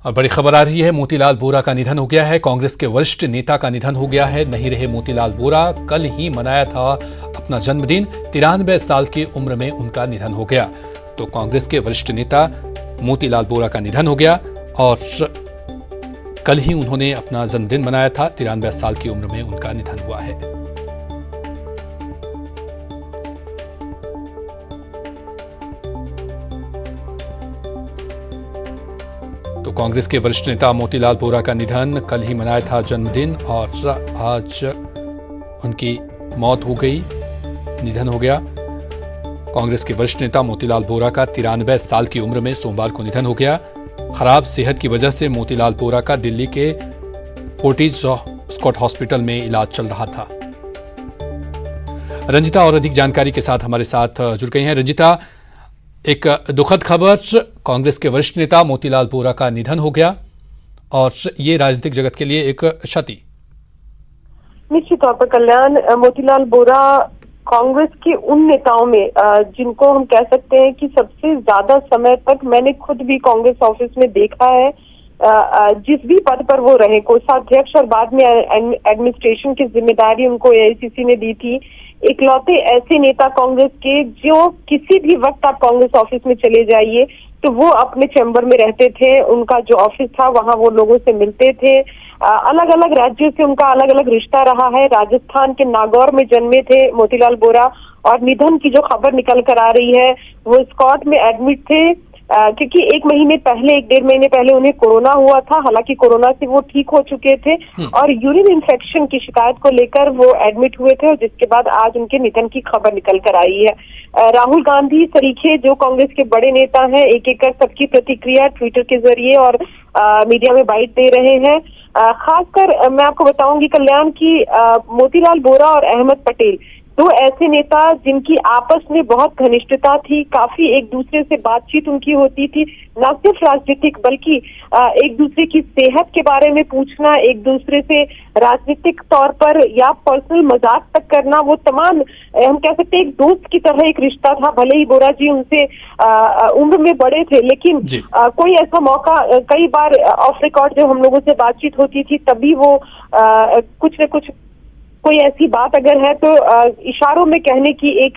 और बड़ी खबर आ रही है, मोतीलाल वोरा का निधन हो गया है। कांग्रेस के वरिष्ठ नेता का निधन हो गया है। नहीं रहे मोतीलाल वोरा। कल ही मनाया था अपना जन्मदिन। 93 साल की उम्र में उनका निधन हो गया। तो कांग्रेस के वरिष्ठ नेता मोतीलाल वोरा का निधन हो गया और कल ही उन्होंने अपना जन्मदिन मनाया था। 93 साल की उम्र में उनका निधन हुआ है। तो कांग्रेस के वरिष्ठ नेता मोतीलाल वोरा का निधन, कल ही मनाया था जन्मदिन और आज उनकी मौत हो गई, निधन हो गया। कांग्रेस के वरिष्ठ नेता मोतीलाल वोरा का 93 साल की उम्र में सोमवार को निधन हो गया। खराब सेहत की वजह से मोतीलाल वोरा का दिल्ली के फोर्टिज स्कॉट हॉस्पिटल में इलाज चल रहा था। रंजिता और अधिक जानकारी के साथ हमारे साथ जुड़ गई हैं। रंजिता, एक दुखद खबर, कांग्रेस के वरिष्ठ नेता मोतीलाल वोरा का निधन हो गया और ये राजनीतिक जगत के लिए एक क्षति। निश्चित तौर पर कल्याण, मोतीलाल वोरा कांग्रेस के उन नेताओं में जिनको हम कह सकते हैं कि सबसे ज्यादा समय तक मैंने खुद भी कांग्रेस ऑफिस में देखा है, जिस भी पद पर वो रहे, कोषाध्यक्ष और बाद में एडमिनिस्ट्रेशन की जिम्मेदारी उनको एआईसीसी ने दी थी। इकलौते ऐसे नेता कांग्रेस के जो किसी भी वक्त आप कांग्रेस ऑफिस में चले जाइए तो वो अपने चैम्बर में रहते थे। उनका जो ऑफिस था वहां वो लोगों से मिलते थे। अलग अलग राज्यों से उनका अलग अलग रिश्ता रहा है। राजस्थान के नागौर में जन्मे थे मोतीलाल वोरा और निधन की जो खबर निकल कर आ रही है वो स्कॉट में एडमिट थे, क्योंकि एक डेढ़ महीने पहले उन्हें कोरोना हुआ था। हालांकि कोरोना से वो ठीक हो चुके थे और यूरिन इन्फेक्शन की शिकायत को लेकर वो एडमिट हुए थे और जिसके बाद आज उनके निधन की खबर निकल कर आई है। राहुल गांधी सरीखे जो कांग्रेस के बड़े नेता हैं, एक एक कर सबकी प्रतिक्रिया ट्विटर के जरिए और मीडिया में बाइट दे रहे हैं। खासकर मैं आपको बताऊंगी कल्याण की मोतीलाल वोरा और अहमद पटेल दो ऐसे नेता जिनकी आपस में बहुत घनिष्ठता थी, काफी एक दूसरे से बातचीत उनकी होती थी, न सिर्फ राजनीतिक बल्कि एक दूसरे की सेहत के बारे में पूछना, एक दूसरे से राजनीतिक तौर पर या पर्सनल मजाक तक करना, वो तमाम हम कह सकते हैं एक दोस्त की तरह एक रिश्ता था। भले ही वोरा जी उनसे उम्र में बड़े थे, लेकिन कोई ऐसा मौका, कई बार ऑफ रिकॉर्ड जो हम लोगों से बातचीत होती थी तभी वो कुछ न कुछ कोई ऐसी बात अगर है तो इशारों में कहने की एक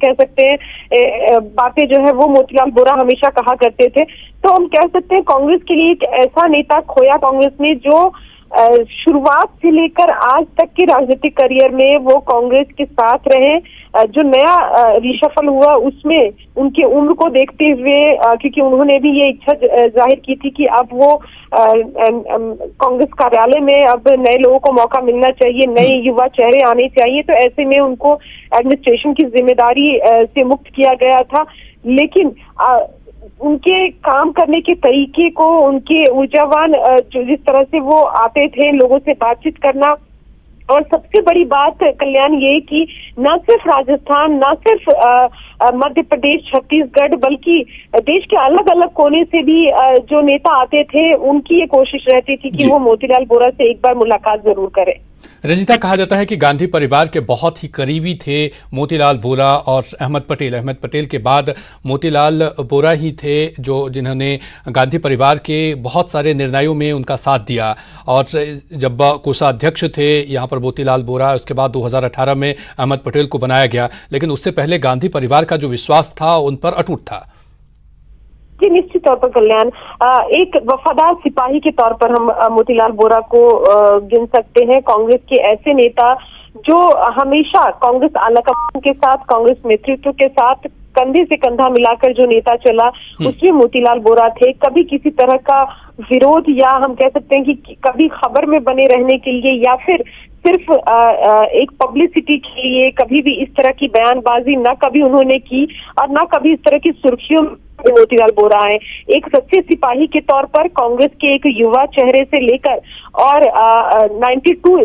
कह सकते हैं बातें जो है वो मोतीलाल वोरा हमेशा कहा करते थे। तो हम कह सकते हैं कांग्रेस के लिए एक ऐसा नेता खोया कांग्रेस ने जो शुरुआत से लेकर आज तक के राजनीतिक करियर में वो कांग्रेस के साथ रहे। जो नया रिशफल हुआ उसमें उनकी उम्र को देखते हुए, क्योंकि उन्होंने भी ये इच्छा जाहिर की थी कि अब वो कांग्रेस कार्यालय में अब नए लोगों को मौका मिलना चाहिए, नए युवा चेहरे आने चाहिए, तो ऐसे में उनको एडमिनिस्ट्रेशन की जिम्मेदारी से मुक्त किया गया था। लेकिन उनके काम करने के तरीके को, उनके ऊर्जावान जो जिस तरह से वो आते थे लोगों से बातचीत करना, और सबसे बड़ी बात कल्याण ये कि न सिर्फ राजस्थान, न सिर्फ मध्य प्रदेश, छत्तीसगढ़, बल्कि देश के अलग अलग कोने से भी जो नेता आते थे उनकी ये कोशिश रहती थी कि वो मोतीलाल वोरा से एक बार मुलाकात जरूर करें। रंजिता, कहा जाता है कि गांधी परिवार के बहुत ही करीबी थे मोतीलाल वोरा और अहमद पटेल। अहमद पटेल के बाद मोतीलाल वोरा ही थे जिन्होंने गांधी परिवार के बहुत सारे निर्णयों में उनका साथ दिया। और जब कोषाध्यक्ष थे यहाँ पर मोतीलाल वोरा, उसके बाद 2018 में अहमद पटेल को बनाया गया, लेकिन उससे पहले गांधी परिवार का जो विश्वास था उन पर अटूट था। जी, निश्चित तौर पर कल्याण, एक वफादार सिपाही के तौर पर हम मोतीलाल वोरा को गिन सकते हैं। कांग्रेस के ऐसे नेता जो हमेशा कांग्रेस आलाकमान के साथ, कांग्रेस नेतृत्व के साथ कंधे से कंधा मिलाकर जो नेता चला उसमें मोतीलाल वोरा थे। कभी किसी तरह का विरोध या हम कह सकते हैं कि कभी खबर में बने रहने के लिए या फिर सिर्फ एक पब्लिसिटी के लिए कभी भी इस तरह की बयानबाजी ना कभी उन्होंने की और ना कभी इस तरह की सुर्खियों मोतीलाल वोरा आए। एक सच्चे सिपाही के तौर पर कांग्रेस के एक युवा चेहरे से लेकर और 92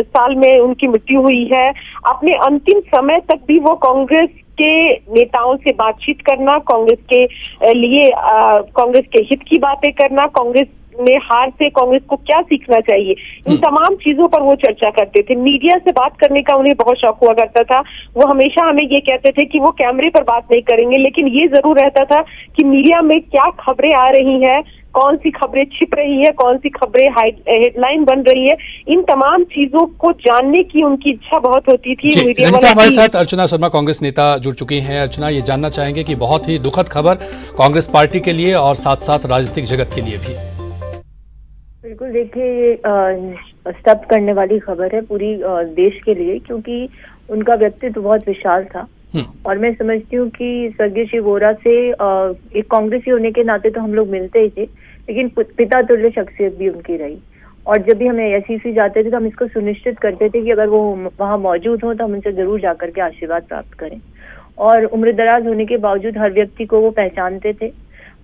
साल में उनकी मृत्यु हुई है, अपने अंतिम समय तक भी वो कांग्रेस के नेताओं से बातचीत करना, कांग्रेस के लिए कांग्रेस के हित की बातें करना, कांग्रेस में हार से कांग्रेस को क्या सीखना चाहिए, इन तमाम चीजों पर वो चर्चा करते थे। मीडिया से बात करने का उन्हें बहुत शौक हुआ करता था। वो हमेशा हमें ये कहते थे कि वो कैमरे पर बात नहीं करेंगे, लेकिन ये जरूर रहता था कि मीडिया में क्या खबरें आ रही हैं, कौन सी खबरें छिप रही है, कौन सी खबरें हेडलाइन बन रही है, इन तमाम चीजों को जानने की उनकी इच्छा बहुत होती थी। मीडिया रंजिता, हमारे साथ अर्चना शर्मा कांग्रेस नेता जुड़ चुकी हैं। अर्चना, ये जानना चाहेंगे कि बहुत ही दुखद खबर कांग्रेस पार्टी के लिए और साथ साथ राजनीतिक जगत के लिए भी। बिल्कुल, देखिए स्तब्ध करने वाली खबर है पूरी देश के लिए, क्योंकि उनका व्यक्तित्व बहुत विशाल था। और मैं समझती हूँ कि स्वर्गीय श्री वोरा से एक कांग्रेसी होने के नाते तो हम लोग मिलते ही थे, लेकिन पिता तुल्य शख्सियत भी उनकी रही। और जब भी हम एसीसी जाते थे तो हम इसको सुनिश्चित करते थे कि अगर वो वहाँ मौजूद हो तो हम उनसे जरूर जाकर के आशीर्वाद प्राप्त करें। और उम्रदराज होने के बावजूद हर व्यक्ति को वो पहचानते थे।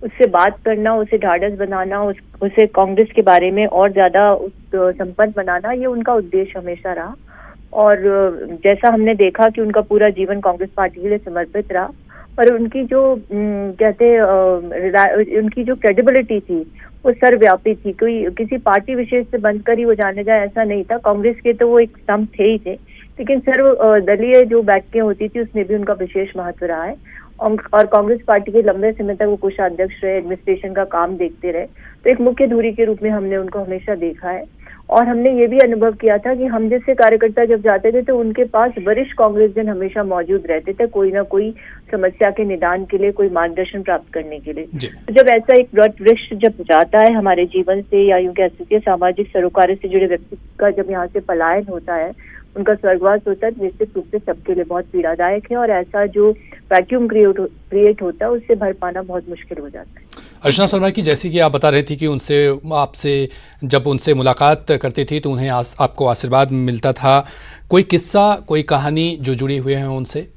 उससे बात करना, उसे ढाढ़स बनाना, उसे कांग्रेस के बारे में और ज्यादा संपन्न बनाना, ये उनका उद्देश्य हमेशा रहा। और जैसा हमने देखा कि उनका पूरा जीवन कांग्रेस पार्टी के लिए समर्पित रहा, पर उनकी जो उनकी जो क्रेडिबिलिटी थी वो सर्वव्यापी थी। कोई किसी पार्टी विशेष से बनकर ही वो जाने जाए ऐसा नहीं था। कांग्रेस के तो वो एक स्तंभ थे ही थे, लेकिन सर्व दलीय जो बैठकें होती थी उसमें भी उनका विशेष महत्व रहा है। और कांग्रेस पार्टी के लंबे समय तक वो कोषाध्यक्ष रहे, एडमिनिस्ट्रेशन का काम देखते रहे, तो एक मुख्य धुरी के रूप में हमने उनको हमेशा देखा है। और हमने ये भी अनुभव किया था कि हम जैसे कार्यकर्ता जब जाते थे तो उनके पास वरिष्ठ कांग्रेसजन हमेशा मौजूद रहते थे, कोई ना कोई समस्या के निदान के लिए, कोई मार्गदर्शन प्राप्त करने के लिए। तो जब ऐसा एक वृक्ष जब जाता है हमारे जीवन से, या यूं कह सकते हैं सामाजिक सरोकारों से जुड़े व्यक्ति का जब यहाँ से पलायन होता है, उनका स्वर्गवास होता है, निश्चित रूप से सबके लिए बहुत पीड़ादायक है। और ऐसा जो वैक्यूम क्रिएट होता है उससे भर पाना बहुत मुश्किल हो जाता है। अर्चना शर्मा की, जैसी कि आप बता रही थी कि आपसे जब उनसे मुलाकात करती थी तो उन्हें आपको आशीर्वाद मिलता था, कोई किस्सा, कोई कहानी जो जुड़ी हुए हैं उनसे?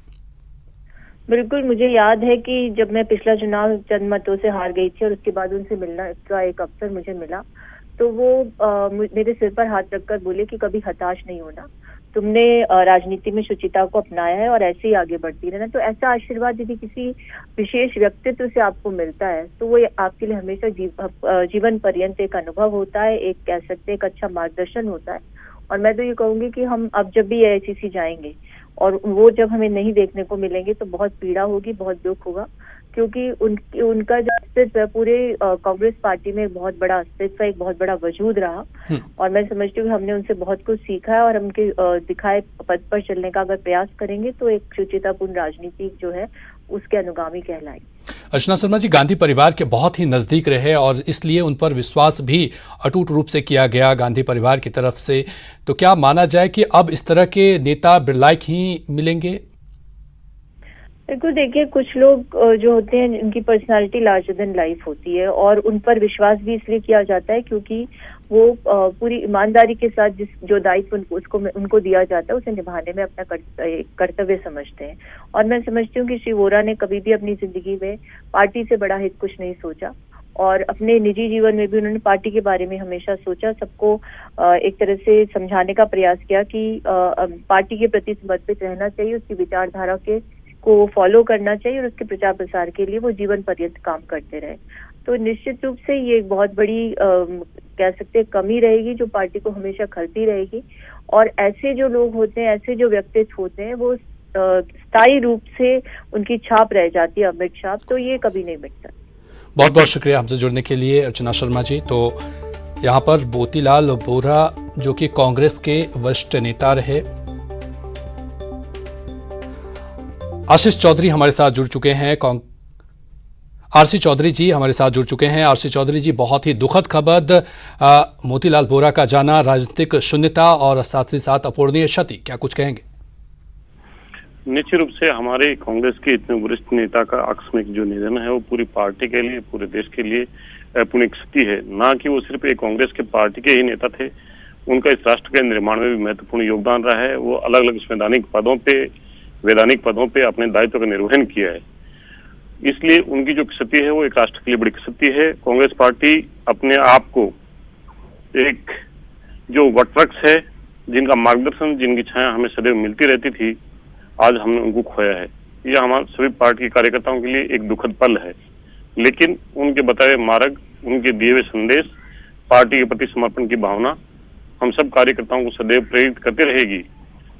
बिल्कुल, मुझे याद है कि जब मैं पिछला चुनाव चंद मतों से हार गई थी और उसके बाद उनसे मिलना का एक अवसर मुझे मिला, तो वो मेरे सिर पर हाथ रखकर बोले कि कभी हताश नहीं होना, तुमने राजनीति में शुचिता को अपनाया है और ऐसे ही आगे बढ़ती रहना। तो ऐसा आशीर्वाद यदि किसी विशेष व्यक्तित्व से आपको मिलता है तो वो आपके लिए हमेशा जीवन पर्यंत एक अनुभव होता है, एक कह सकते एक अच्छा मार्गदर्शन होता है। और मैं तो ये कहूंगी कि हम अब जब भी एआईसीसी जाएंगे और वो जब हमें नहीं देखने को मिलेंगे तो बहुत पीड़ा होगी, बहुत दुख होगा, क्योंकि उनका जो अस्तित्व है पूरे कांग्रेस पार्टी में एक बहुत बड़ा अस्तित्व, एक बहुत बड़ा वजूद रहा। और मैं समझती हूँ कि हमने उनसे बहुत कुछ सीखा है और हम उनके दिखाए पद पर चलने का अगर प्रयास करेंगे तो एक शुचितापूर्ण राजनीति जो है उसके अनुगामी कहलाएगी। अर्चना शर्मा जी, गांधी परिवार के बहुत ही नजदीक रहे और इसलिए उन पर विश्वास भी अटूट रूप से किया गया गांधी परिवार की तरफ से। तो क्या माना जाए कि अब इस तरह के नेता बिरलायक ही मिलेंगे? बिल्कुल, देखिए कुछ लोग जो होते हैं उनकी पर्सनालिटी लार्जर देन लाइफ होती है और उन पर विश्वास भी इसलिए किया जाता है क्योंकि वो पूरी ईमानदारी के साथ जो दायित्व उनको दिया जाता है उसे निभाने में अपना कर्तव्य समझते हैं। और मैं समझती हूँ कि श्री वोरा ने कभी भी अपनी जिंदगी में पार्टी से बड़ा हित कुछ नहीं सोचा और अपने निजी जीवन में भी उन्होंने पार्टी के बारे में हमेशा सोचा, सबको एक तरह से समझाने का प्रयास किया कि पार्टी के प्रति समर्पित रहना चाहिए, उसकी विचारधारा को फॉलो करना चाहिए और उसके प्रचार प्रसार के लिए वो जीवन पर्यंत काम करते रहे। तो निश्चित रूप से ये एक बहुत बड़ी कह सकते हैं कमी रहेगी जो पार्टी को हमेशा खलती रहेगी। और ऐसे जो लोग होते हैं, ऐसे जो व्यक्तित्व होते हैं, वो स्थायी रूप से उनकी छाप रह जाती है, अमिट छाप, तो ये कभी नहीं मिटता। बहुत बहुत शुक्रिया हमसे जुड़ने के लिए अर्चना शर्मा जी। तो यहाँ पर मोतीलाल बोरा जो कि कांग्रेस के वरिष्ठ नेता रहे, आशीष चौधरी हमारे साथ जुड़ चुके हैं, आरसी चौधरी जी हमारे साथ जुड़ चुके हैं। आरसी चौधरी जी, बहुत ही दुखद खबर, मोतीलाल बोरा का जाना, राजनीतिक शून्यता और साथ ही साथ अपूरणीय क्षति, क्या कुछ कहेंगे? निश्चित रूप से हमारे कांग्रेस के इतने वरिष्ठ नेता का आकस्मिक जो निधन है वो पूरी पार्टी के लिए, पूरे देश के लिए पुण्य क्षति है। ना कि वो सिर्फ एक कांग्रेस के पार्टी के ही नेता थे, उनका इस राष्ट्र के निर्माण में भी महत्वपूर्ण योगदान रहा है। वो अलग अलग वैधानिक पदों पे अपने दायित्व का निर्वहन किया है, इसलिए उनकी जो क्षति है वो एक राष्ट्र के लिए बड़ी क्षति है। कांग्रेस पार्टी अपने आप को एक जो वटवृक्ष है, जिनका मार्गदर्शन, जिनकी छाया हमें सदैव मिलती रहती थी, आज हमने उनको खोया है। यह हमारे सभी पार्टी के कार्यकर्ताओं के लिए एक दुखद पल है, लेकिन उनके बताए मार्ग, उनके दिए हुए संदेश पार्टी के प्रति समर्पण की भावना हम सब कार्यकर्ताओं को सदैव प्रेरित करती रहेगी।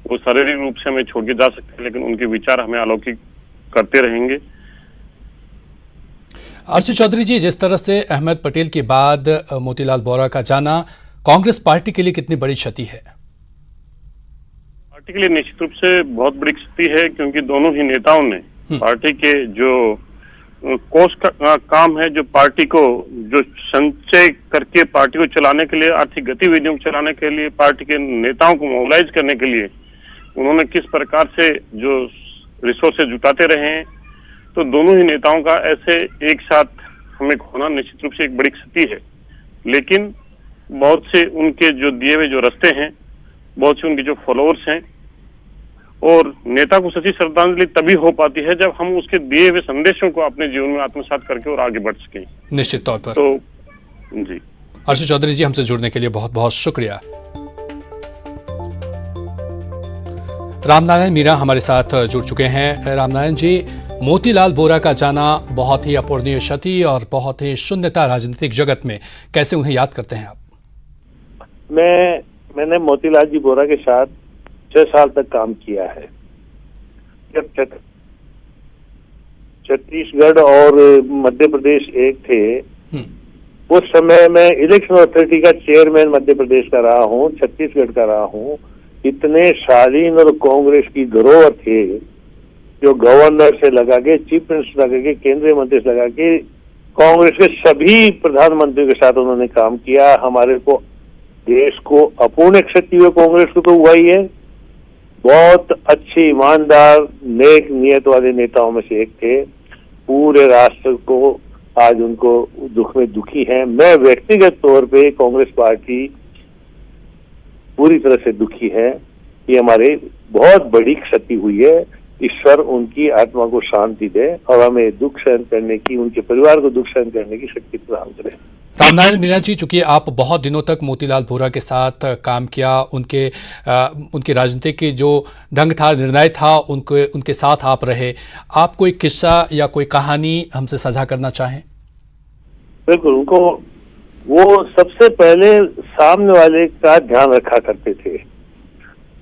वो शारीरिक रूप से हमें छोड़ के जा सकते हैं, लेकिन उनके विचार हमें अलौकिक करते रहेंगे। अर्शी चौधरी जी, जिस तरह से अहमद पटेल के बाद मोतीलाल बोरा का जाना कांग्रेस पार्टी के लिए कितनी बड़ी क्षति है? पार्टी के लिए निश्चित रूप से बहुत बड़ी क्षति है, क्योंकि दोनों ही नेताओं ने पार्टी के जो कोष का काम है, जो पार्टी को जो संचय करके पार्टी को चलाने के लिए, आर्थिक गतिविधियों को चलाने के लिए, पार्टी के नेताओं को मोबिलाइज करने के लिए उन्होंने किस प्रकार से जो रिसोर्सेज जुटाते रहे हैं, तो दोनों ही नेताओं का ऐसे एक साथ हमें खोना निश्चित रूप से एक बड़ी क्षति है। लेकिन बहुत से उनके जो दिए हुए जो रास्ते हैं, बहुत से उनके जो फॉलोअर्स हैं, और नेता को सच्ची श्रद्धांजलि तभी हो पाती है जब हम उसके दिए हुए संदेशों को अपने जीवन में आत्मसात करके और आगे बढ़ सकें। निश्चित तौर पर। तो जी, अर्शी चौधरी जी, हमसे जुड़ने के लिए बहुत बहुत शुक्रिया। रामनारायण मीरा हमारे साथ जुड़ चुके हैं। रामनारायण जी, मोतीलाल बोरा का जाना बहुत ही अपूरणीय क्षति और बहुत ही शून्यता राजनीतिक जगत में, कैसे उन्हें याद करते हैं आप? मैंने मोतीलाल जी बोरा के साथ 6 साल तक काम किया है। जब छत्तीसगढ़ और मध्य प्रदेश एक थे, उस समय मैं इलेक्शन अथॉरिटी का चेयरमैन मध्य प्रदेश का रहा हूँ, छत्तीसगढ़ का रहा हूँ। इतने शालीन और कांग्रेस की धरोहर थे, जो गवर्नर से लगा के, चीफ मिनिस्टर लगा के, केंद्रीय मंत्री से लगा के, कांग्रेस के सभी प्रधानमंत्रियों के साथ उन्होंने काम किया। हमारे को, देश को अपूर्ण क्षति हुई, कांग्रेस को तो हुआ ही है। बहुत अच्छे, ईमानदार, नेक नियत वाले नेताओं में से एक थे। पूरे राष्ट्र को आज उनको दुख में दुखी है। मैं व्यक्तिगत तौर पे कांग्रेस पार्टी पूरी तरह से दुखी है। ये हमारे बहुत बड़ी क्षति हुई है। ईश्वर उनकी आत्मा को शांति दे और हमें दुख सहन करने की, उनके परिवार को दुख सहन करने की शक्ति प्रदान करे। रामनारायण मीरा जी, चूंकि आप बहुत दिनों तक मोतीलाल बोरा के साथ काम किया, उनके राजनीति के जो ढंग था, निर्णय था, उनके साथ आप रहे, आप कोई किस्सा या कोई कहानी हमसे साझा करना चाहें? बिल्कुल। उनको वो सबसे पहले सामने वाले का ध्यान रखा करते थे।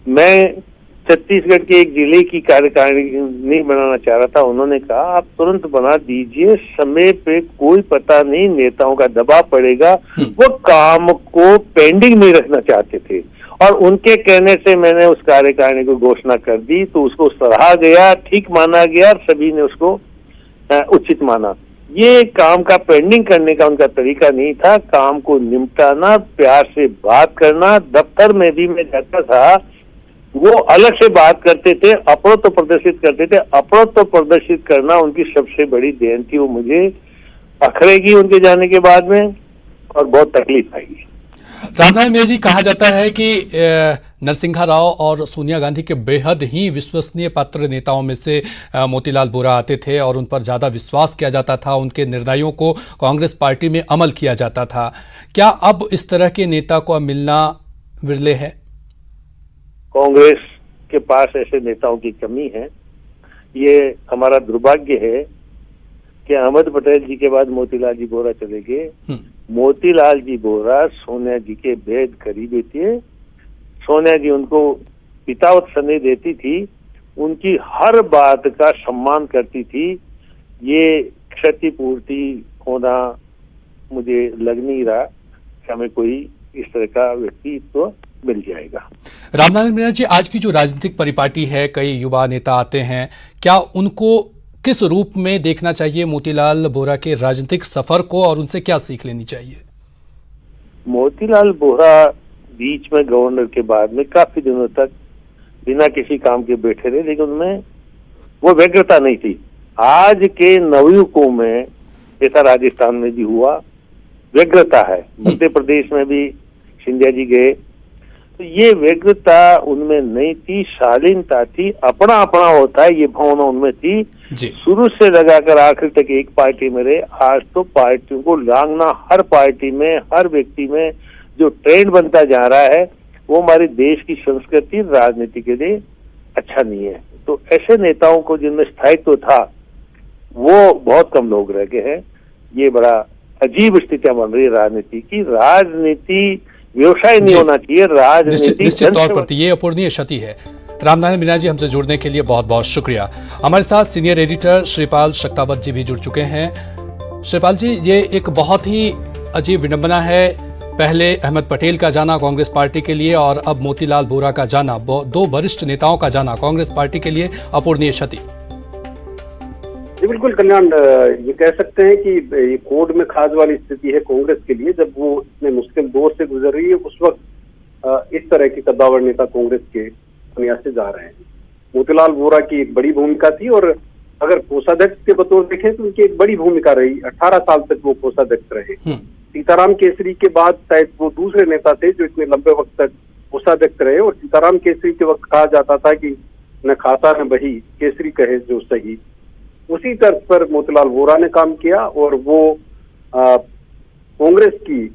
मैं छत्तीसगढ़ के एक जिले की कार्यकारिणी बनाना चाह रहा था। उन्होंने कहा आप तुरंत बना दीजिए, समय पे कोई पता नहीं, नेताओं का दबाव पड़ेगा। वो काम को पेंडिंग नहीं रखना चाहते थे और उनके कहने से मैंने उस कार्यकारिणी को घोषणा कर दी, तो उसको सराहा गया, ठीक माना गया, सभी ने उसको उचित माना। ये काम का पेंडिंग करने का उनका तरीका नहीं था। काम को निपटाना, प्यार से बात करना। दफ्तर में भी मैं जाता था, वो अलग से बात करते थे, अपरोत्व प्रदर्शित करते थे। अपरोत्व प्रदर्शित करना उनकी सबसे बड़ी देन थी। वो मुझे अखरेगी उनके जाने के बाद में और बहुत तकलीफ आएगी। रामनारायण मीरा जी, कहा जाता है कि नरसिंहा राव और सोनिया गांधी के बेहद ही विश्वसनीय पात्र नेताओं में से मोतीलाल बोरा आते थे और उन पर ज़्यादा विश्वास किया जाता था, उनके निर्णयों को कांग्रेस पार्टी में अमल किया जाता था। क्या अब इस तरह के नेता को मिलना विरले है? कांग्रेस के पास ऐसे नेताओं की कमी है। ये हमारा दुर्भाग्य है कि अहमद पटेल जी के बाद मोतीलाल जी बोरा चले गए। मोतीलाल जी बोरा सोनिया जी के बेहद करीबी थे। सोनिया जी उनको पितावत स्नेह देती थी, उनकी हर बात का सम्मान करती थी। ये क्षतिपूर्ति होना मुझे लग नहीं रहा कि हमें कोई इस तरह का व्यक्तित्व तो मिल जाएगा। रामनारायण मीरा जी, आज की जो राजनीतिक परिपाटी है, कई युवा नेता आते हैं, क्या उनको किस रूप में देखना चाहिए मोतीलाल बोरा के राजनीतिक सफर को और उनसे क्या सीख लेनी चाहिए? मोतीलाल बोरा बीच में गवर्नर के बाद में काफी दिनों तक बिना किसी काम के बैठे रहे, लेकिन उनमें वो व्यग्रता नहीं थी। आज के नवयुवकों में, जैसा राजस्थान में भी हुआ, व्यग्रता है। मध्य प्रदेश में भी सिंधिया जी गए, तो ये व्यग्रता उनमें नहीं थी, शालीनता थी, अपना अपना होता है ये भावना उनमें थी। शुरू से लगाकर आखिर तक एक पार्टी में रहे। आज तो पार्टियों को लांघना, हर पार्टी में, हर व्यक्ति में जो ट्रेंड बनता जा रहा है, वो हमारे देश की संस्कृति, राजनीति के लिए अच्छा नहीं है। तो ऐसे नेताओं को जिनमें स्थायित्व था, वो बहुत कम लोग रह गए हैं। ये बड़ा अजीब स्थितियां बन रही है राजनीति की। राजनीति व्यवसाय नहीं जी। होना चाहिए, राजनीति निश्चित तौर पर ये अपूरणीय क्षति है। रामनारायण मीणा जी, हमसे जुड़ने के लिए बहुत बहुत शुक्रिया। हमारे साथ सीनियर एडिटर श्रीपाल शक्तावत जी भी जुड़ चुके हैं। श्रीपाल जी, ये एक बहुत ही अजीब विडंबना है, पहले अहमद पटेल का जाना कांग्रेस पार्टी के लिए और अब मोतीलाल वोरा का जाना, दो वरिष्ठ नेताओं का जाना कांग्रेस पार्टी के लिए अपूरणीय क्षति। जी बिल्कुल कल्याण, ये कह सकते हैं कि ये कोड में खास वाली स्थिति है कांग्रेस के लिए। जब वो इतने मुश्किल दौर से गुजर रही है, उस वक्त इस तरह के कद्दावर नेता कांग्रेस के दुनिया से जा रहे हैं। मोतीलाल वोरा की एक बड़ी भूमिका थी और अगर कोषाध्यक्ष के बतौर देखें तो उनकी एक बड़ी भूमिका रही। 18 साल तक वो कोषाध्यक्ष रहे। सीताराम केसरी के बाद शायद वो दूसरे नेता थे जो इतने लंबे वक्त तक कोषाध्यक्ष रहे। और सीताराम केसरी के वक्त कहा जाता था कि न खाता न बही, केसरी कहे जो सही। उसी तर्ज पर मोतीलाल वोरा ने काम किया और वो कांग्रेस की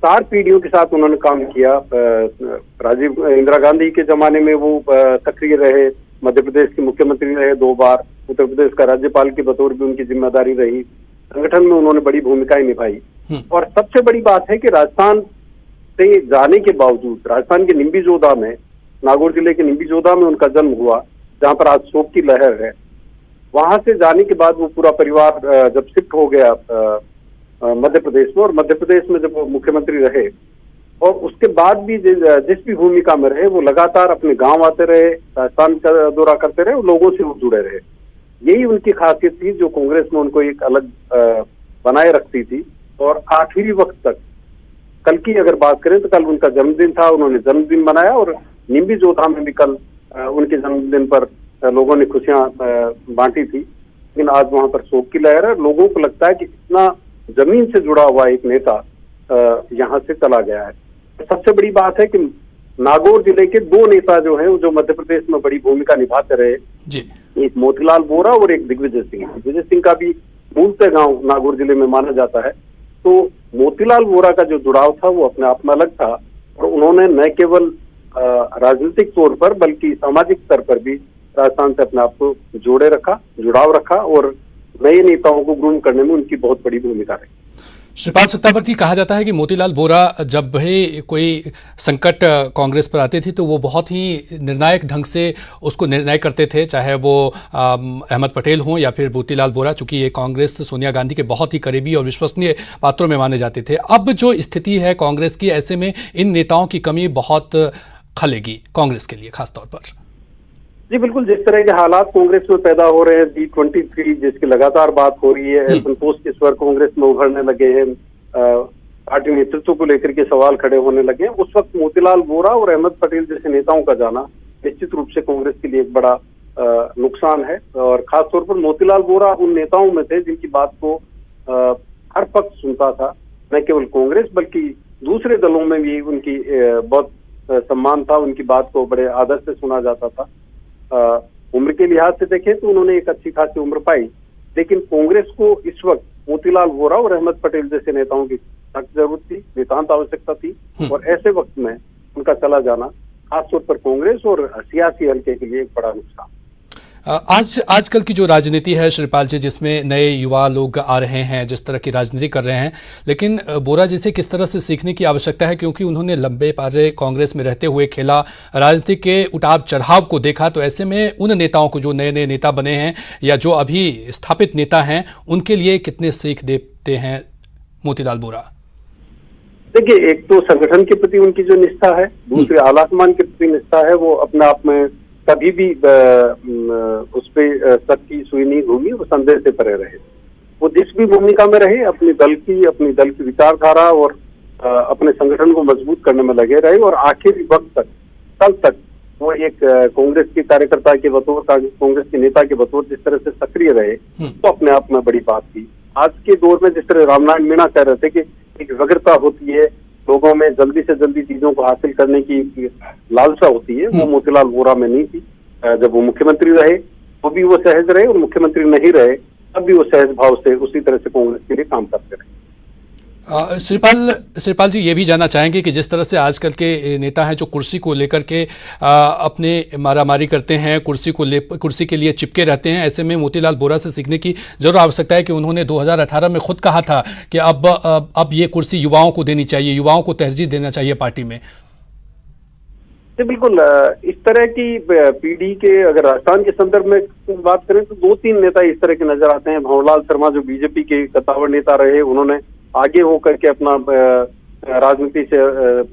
4 पीढ़ियों के साथ उन्होंने काम किया। इंदिरा गांधी के जमाने में वो सक्रिय रहे, मध्य प्रदेश के मुख्यमंत्री रहे 2 बार, उत्तर प्रदेश का राज्यपाल के बतौर भी उनकी जिम्मेदारी रही। संगठन में उन्होंने बड़ी भूमिकाएं निभाई। और सबसे बड़ी बात है कि राजस्थान से जाने के बावजूद, राजस्थान के निम्बीजोधा में, नागौर जिले के निम्बीजोधा में उनका जन्म हुआ, जहां पर आज शोक की लहर है। वहां से जाने के बाद वो पूरा परिवार जब शिफ्ट हो गया मध्य प्रदेश में, और मध्य प्रदेश में जब वो मुख्यमंत्री रहे और उसके बाद भी जिस भी भूमिका में रहे, वो लगातार अपने गांव आते रहे, राजस्थान का दौरा करते रहे और लोगों से वो जुड़े रहे। यही उनकी खासियत थी जो कांग्रेस में उनको एक अलग बनाए रखती थी। और आखिरी वक्त तक, कल की अगर बात करें तो कल उनका जन्मदिन था, उन्होंने जन्मदिन मनाया और निम्बीजोधा में भी कल उनके जन्मदिन पर लोगों ने खुशियां बांटी थी। लेकिन आज वहां पर शोक की लहर है। लोगों को लगता है कि इतना जमीन से जुड़ा हुआ एक नेता यहाँ से चला गया है। सबसे बड़ी बात है कि नागौर जिले के 2 नेता जो हैं, जो मध्य प्रदेश में बड़ी भूमिका निभाते रहे जी। एक मोतीलाल वोरा और एक दिग्विजय सिंह। दिग्विजय सिंह का भी मूलतः गांव नागौर जिले में माना जाता है। तो मोतीलाल वोरा का जो जुड़ाव था वो अपने आप में अलग था और उन्होंने न केवल राजनीतिक तौर पर बल्कि सामाजिक स्तर पर भी राजस्थान से अपने आप को जुड़ाव रखा और नए नेताओं को ग्रूम करने में उनकी बहुत बड़ी भूमिका रही। श्रीपाल शक्तावत, कहा जाता है कि मोतीलाल वोरा जब भी कोई संकट कांग्रेस पर आते थे तो वो बहुत ही निर्णायक ढंग से उसको निर्णय करते थे, चाहे वो अहमद पटेल हों या फिर मोतीलाल वोरा, चूंकि ये कांग्रेस सोनिया गांधी के बहुत ही करीबी और विश्वसनीय पात्रों में माने जाते थे। अब जो स्थिति है कांग्रेस की, ऐसे में इन नेताओं की कमी बहुत खलेगी कांग्रेस के लिए खासतौर पर। जी बिल्कुल, जिस तरह के हालात कांग्रेस में पैदा हो रहे हैं, G23 जिसकी लगातार बात हो रही है, असंतोष के स्वर कांग्रेस में उभरने लगे हैं, पार्टी नेतृत्व को लेकर के सवाल खड़े होने लगे हैं, उस वक्त मोतीलाल वोरा और अहमद पटेल जैसे नेताओं का जाना निश्चित रूप से कांग्रेस के लिए एक बड़ा नुकसान है। और खासतौर पर मोतीलाल वोरा उन नेताओं में थे जिनकी बात को हर पक्ष सुनता था, न केवल कांग्रेस बल्कि दूसरे दलों में भी उनकी बहुत सम्मान था, उनकी बात को बड़े आदर से सुना जाता था। उम्र के लिहाज से देखें तो उन्होंने एक अच्छी खासी उम्र पाई, लेकिन कांग्रेस को इस वक्त मोतीलाल वोरा और अहमद पटेल जैसे नेताओं की सख्त जरूरत थी, नितांत आवश्यकता थी। और ऐसे वक्त में उनका चला जाना खासतौर पर कांग्रेस और सियासी हल्के के लिए एक बड़ा नुकसान। आजकल की जो राजनीति है श्रीपाल जी, जिसमें नए युवा लोग आ रहे हैं, जिस तरह की राजनीति कर रहे हैं, लेकिन वोरा जी से किस तरह से सीखने की आवश्यकता है, क्योंकि उन्होंने लंबे पारे कांग्रेस में रहते हुए खेला, राजनीति के उतार चढ़ाव को देखा। तो ऐसे में उन नेताओं को जो नए नए नेता बने हैं या जो अभी स्थापित नेता हैं, उनके लिए कितने सीख देते हैं मोतीलाल वोरा? देखिए, एक तो संगठन के प्रति उनकी जो निष्ठा है, दूसरे आलाकमान के प्रति निष्ठा है, वो अपने आप में कभी भी उस पर शक की सुई नहीं घूमी, वो संदेह से परे रहे। वो जिस भी भूमिका में रहे, अपनी दल की विचारधारा और अपने संगठन को मजबूत करने में लगे रहे और आखिरी वक्त तक, कल तक वो एक कांग्रेस के कार्यकर्ता के बतौर, कांग्रेस के नेता के बतौर जिस तरह से सक्रिय रहे, तो अपने आप में बड़ी बात थी। आज के दौर में जिस तरह रामनारायण मीणा कह रहे थे कि एक व्यग्रता होती है, लोगों में जल्दी से जल्दी चीजों को हासिल करने की लालसा होती है, वो मोतीलाल वोरा में नहीं थी। जब वो मुख्यमंत्री रहे तो भी वो सहज रहे और मुख्यमंत्री नहीं रहे तब भी वो सहज भाव से उसी तरह से कांग्रेस के लिए काम करते रहे। श्रीपाल जी, ये भी जानना चाहेंगे कि जिस तरह से आजकल के नेता हैं जो कुर्सी को लेकर के अपने मारामारी करते हैं, कुर्सी के लिए चिपके रहते हैं, ऐसे में मोतीलाल वोरा से सीखने की जरूर आवश्यकता है कि उन्होंने 2018 में खुद कहा था कि अब ये कुर्सी युवाओं को देनी चाहिए, युवाओं को तरजीह देना चाहिए पार्टी में। जी बिल्कुल, इस तरह की पीढ़ी के अगर राजस्थान के संदर्भ में बात करें तो 2-3 नेता इस तरह के नजर आते हैं। भंवरलाल शर्मा जो बीजेपी के कद्दावर नेता रहे, उन्होंने आगे होकर के अपना राजनीति से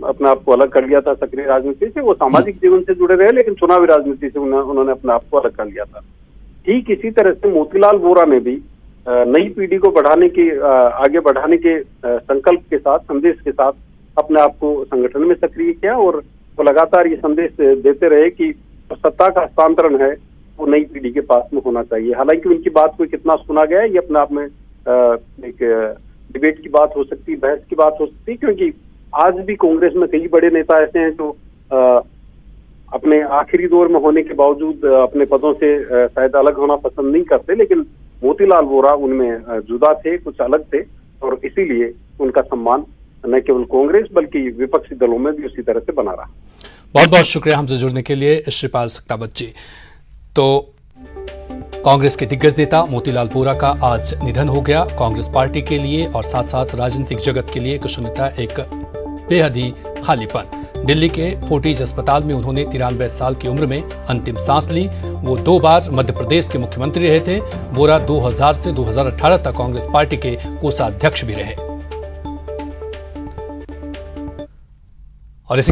अपने आप को अलग कर लिया था। सक्रिय राजनीति से वो सामाजिक जीवन से जुड़े रहे, लेकिन चुनावी राजनीति से उन्होंने अपने आप को अलग कर लिया था। ठीक इसी तरह से मोतीलाल वोरा ने भी नई पीढ़ी को आगे बढ़ाने के संकल्प के साथ, संदेश के साथ अपने आप को संगठन में सक्रिय किया और वो लगातार ये संदेश देते रहे कि सत्ता का हस्तांतरण है वो नई पीढ़ी के पास में होना चाहिए। हालांकि उनकी बात को कितना सुना गया है ये अपने आप में एक डिबेट की बात हो सकती है, बहस की बात हो सकती है, क्योंकि आज भी कांग्रेस में कई बड़े नेता ऐसे हैं जो अपने आखिरी दौर में होने के बावजूद अपने पदों से शायद अलग होना पसंद नहीं करते, लेकिन मोतीलाल वोरा उनमें जुदा थे, कुछ अलग थे और इसीलिए उनका सम्मान न केवल कांग्रेस बल्कि विपक्षी दलों में भी उसी तरह से बना रहा। बहुत बहुत शुक्रिया हमसे जुड़ने के लिए श्रीपाल सक्तावत जी। तो कांग्रेस के दिग्गज नेता मोतीलाल वोरा का आज निधन हो गया। कांग्रेस पार्टी के लिए और साथ साथ राजनीतिक जगत के लिए शून्यता, एक बेहद ही खालीपन। दिल्ली के फोर्टिज अस्पताल में उन्होंने 93 साल की उम्र में अंतिम सांस ली। वो 2 बार मध्य प्रदेश के मुख्यमंत्री रहे थे। वोरा 2000 से 2018 तक कांग्रेस पार्टी के कोषाध्यक्ष भी रहे।